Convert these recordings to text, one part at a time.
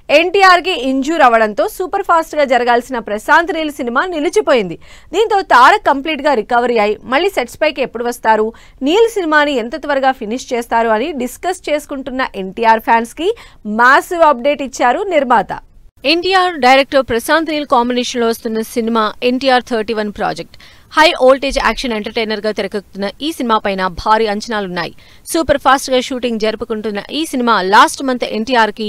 ఎన్టీఆర్ కి ఇంజూర్ అవడంతో super fast గా జరగాల్సిన ప్రశాంత్ నీల్ సినిమా నిలిచిపోయింది. దీంతో తారక్ కంప్లీట్ గా రికవరీ అయి మళ్ళీ సెట్స్ పైకి ఎప్పుడు వస్తారు, నీల్ సినిమాని ఎంత త్వరగా ఫినిష్ చేస్తారు అని డిస్కస్ చేసుకుంటున్న ఎన్టీఆర్ ఫ్యాన్స్ కి మాసివ్ అప్డేట్ ఇచ్చారు నిర్మాత. ఎన్టీఆర్ డైరెక్టర్ ప్రశాంత్ నీల్ కాంబినేషన్ లో వస్తున్న cinema NTR 31 project. High voltage action entertainer గా తెరకెక్కుతున్న ఈ సినిమా పైన భారీ అంచనాలున్నాయి. సూపర్ ఫాస్ట్ గా షూటింగ్ జరుపుకుంటున్న ఈ సినిమా లాస్ట్ మంత్ ఎన్టీఆర్ కి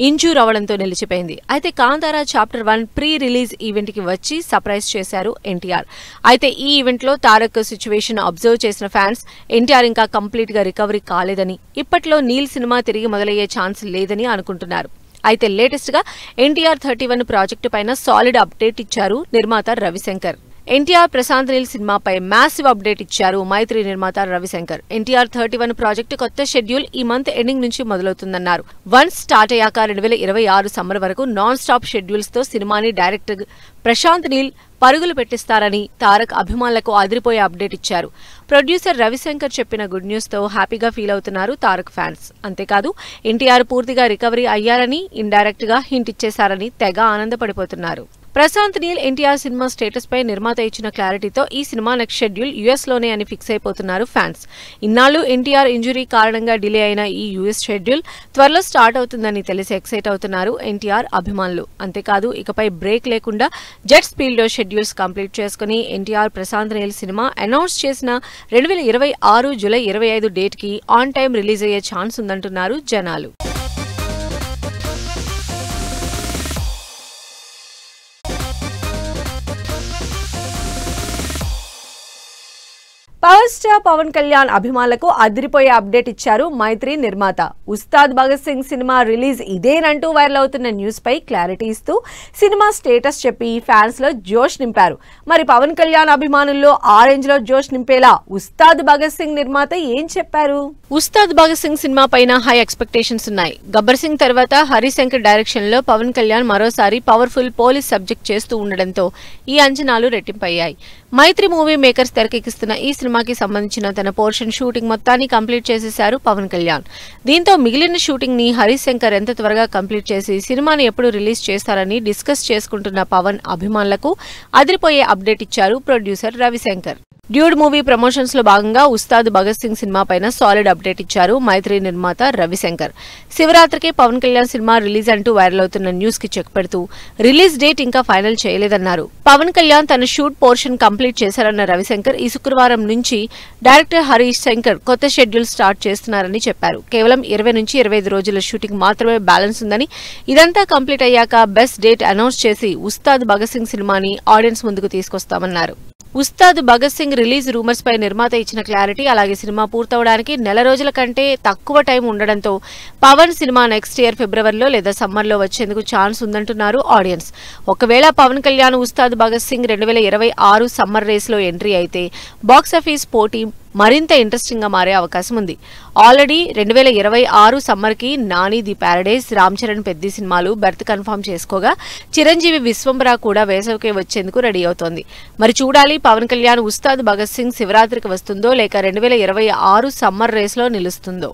ఇంజూర్ అవడంతో నిలిచిపోయింది. అయితే Kantara chapter 1 pre release event కి వచ్చి సర్ప్రైజ్ చేశారు ఎన్టీఆర్. అయితే ఈ ఈవెంట్ లో తారక్ సిచ్యువేషన్ అబ్జర్వ్ చేసిన ఫ్యాన్స్ ఎన్టీఆర్ ఇంకా కంప్లీట్ గా రికవరీ కాలేదని, ఇప్పట్లో నీల్ సినిమా తిరిగి మొదలయ్యే ఛాన్స్ లేదని అనుకుంటున్నారు. అయితే లేటెస్ట్ గా ఎన్టీఆర్ 31 ప్రాజెక్టు పైన సాలిడ్ అప్డేట్ ఇచ్చారు నిర్మాత రవిశంకర్. ఎన్టీఆర్ ప్రశాంత్ నీల్ సినిమాపై మ్యాసివ్ అప్డేట్ ఇచ్చారు మైత్రి నిర్మాత రవిశంకర్. ఎన్టీఆర్ 31 ప్రాజెక్టు కొత్త షెడ్యూల్ ఈ మంత్ ఎండింగ్ నుంచి మొదలవుతుందన్నారు. వన్స్ స్టార్ట్ అయ్యాక 2026 సమ్మర్ వరకు నాన్ స్టాప్ షెడ్యూల్స్ తో సినిమాని డైరెక్టర్ ప్రశాంత్ నీల్ పరుగులు పెట్టిస్తారని తారక్ అభిమానులకు అదిరిపోయే అప్డేట్ ఇచ్చారు. ప్రొడ్యూసర్ రవిశంకర్ చెప్పిన గుడ్ న్యూస్ తో హ్యాపీగా ఫీల్ అవుతున్నారు తారక్ ఫ్యాన్స్. అంతేకాదు ఎన్టీఆర్ పూర్తిగా రికవరీ అయ్యారని, ఇండైరెక్ట్ గా హింట్ ఇచ్చేశారని తెగ ఆనందపడిపోతున్నారు. ప్రశాంత్ నీల్ ఎన్టీఆర్ సినిమా స్టేటస్ పై నిర్మాత ఇచ్చిన క్లారిటీతో ఈ సినిమా నెక్స్ట్ షెడ్యూల్ యుఎస్ లోనే అని ఫిక్స్ అయిపోతున్నారు ఫ్యాన్స్. ఇన్నాళ్లు ఎన్టీఆర్ ఇంజురీ కారణంగా డిలే అయిన ఈ యుఎస్ షెడ్యూల్ త్వరలో స్టార్ట్ అవుతుందని తెలిసి ఎక్సైట్ అవుతున్నారు ఎన్టీఆర్ అభిమానులు. అంతేకాదు ఇకపై బ్రేక్ లేకుండా జెట్ స్పీడ్ లో షెడ్యూల్స్ కంప్లీట్ చేసుకుని ఎన్టీఆర్ ప్రశాంత్ నీల్ సినిమా అనౌన్స్ చేసిన 2026 జూలై 25 డేట్ కి ఆన్ టైం రిలీజ్ అయ్యే ఛాన్స్ ఉందంటున్నారు జనాలు. పవర్ స్టార్ పవన్ కళ్యాణ్ అభిమానులకు అదిరిపోయే అప్డేట్ ఇచ్చారు మైత్రి నిర్మాత. ఉస్తాద్ భగత్ సింగ్ సినిమా రిలీజ్ ఇదేనంటూ వైరల్ అవుతున్న న్యూస్ పై క్లారిటీ ఇస్తూ సినిమా స్టేటస్ చెప్పి ఫ్యాన్స్ లో జోష్ నింపారు. మరి పవన్ కళ్యాణ్ అభిమానుల్లో ఆరెంజ్ లో జోష్ నింపేలా ఉస్తాద్ భగత్ సింగ్ నిర్మాత ఏం చెప్పారు? ఉస్తాద్ భగత్ సింగ్ సినిమా పైన హై ఎక్స్పెక్టేషన్స్ ఉన్నాయి. గబ్బర్ సింగ్ తర్వాత హరిశంకర్ డైరెక్షన్ లో పవన్ కళ్యాణ్ మరోసారి పవర్ఫుల్ పోలీస్ సబ్జెక్ట్ చేస్తూ ఉండడంతో ఈ అంచనాలు రెట్టింపయ్యాయి. మైత్రి మూవీ మేకర్స్ తెరకెక్కిస్తున్న ఈ సినిమాకి సంబంధించిన తన పోర్షన్ షూటింగ్ మొత్తాన్ని కంప్లీట్ చేసేశారు పవన్ కళ్యాణ్. దీంతో మిగిలిన షూటింగ్ ని హరిశంకర్ ఎంత త్వరగా కంప్లీట్ చేసి సినిమాని ఎప్పుడు రిలీజ్ చేస్తారని డిస్కస్ చేసుకుంటున్న పవన్ అభిమానులకు అదిరిపోయే అప్డేట్ ఇచ్చారు producer Ravishankar. Dude movie promotions లో భాగంగా ఉస్తాద్ భగత్ సింగ్ సినిమా పైన సాలిడ్ అప్డేట్ ఇచ్చారు మైత్రి నిర్మాత రవిశంకర్. శివరాత్రికి పవన్ కళ్యాణ్ సినిమా రిలీజ్ అంటూ వైరల్ అవుతున్న న్యూస్ కి చెక్ పెడుతూ రిలీజ్ డేట్ ఇంకా ఫైనల్ చేయలేదన్నారు. పవన్ కళ్యాణ్ తన షూట్ పోర్షన్ కంప్లీట్ చేశారన్న రవిశంకర్ ఈ శుక్రవారం నుంచి డైరెక్టర్ హరీష్ శంకర్ కొత్త షెడ్యూల్ స్టార్ట్ చేస్తున్నారని చెప్పారు. కేవలం 20 నుంచి 25 రోజుల షూటింగ్ మాత్రమే బ్యాలెన్స్ ఉందని, ఇదంతా కంప్లీట్ అయ్యాక బెస్ట్ డేట్ అనౌన్స్ చేసి ఉస్తాద్ భగత్ సింగ్ సినిమాని ఆడియన్స్ ముందుకు తీసుకొస్తామన్నారు. ఉస్తాద్ భగత్ సింగ్ రిలీజ్ రూమర్స్ పై నిర్మాత ఇచ్చిన క్లారిటీ, అలాగే సినిమా పూర్తవడానికి నెల రోజుల కంటే తక్కువ టైం ఉండడంతో పవన్ సినిమా నెక్స్ట్ ఇయర్ ఫిబ్రవరిలో లేదా సమ్మర్లో వచ్చేందుకు ఛాన్స్ ఉందంటున్నారు ఆడియన్స్. ఒకవేళ పవన్ కళ్యాణ్ ఉస్తాద్ భగత్ సింగ్ 2026 సమ్మర్ రేస్ లో ఎంట్రీ అయితే బాక్సాఫీస్ పోటీ మరింత ఇంట్రెస్టింగ్ గా మారే అవకాశం ఉంది. ఆల్రెడీ 2026 సమ్మర్ కి నాని, ది ప్యారడైజ్, రామ్ చరణ్ పెద్ది సినిమాలు బెర్త్ కన్ఫర్మ్ చేసుకోగా చిరంజీవి విశ్వంబరా కూడా వేసవికే వచ్చేందుకు రెడీ అవుతోంది. మరి చూడాలి పవన్ కళ్యాణ్ ఉస్తాద్ భగత్ సింగ్ శివరాత్రికి వస్తుందో లేక 2026 సమ్మర్ రేస్ లో నిలుస్తుందో.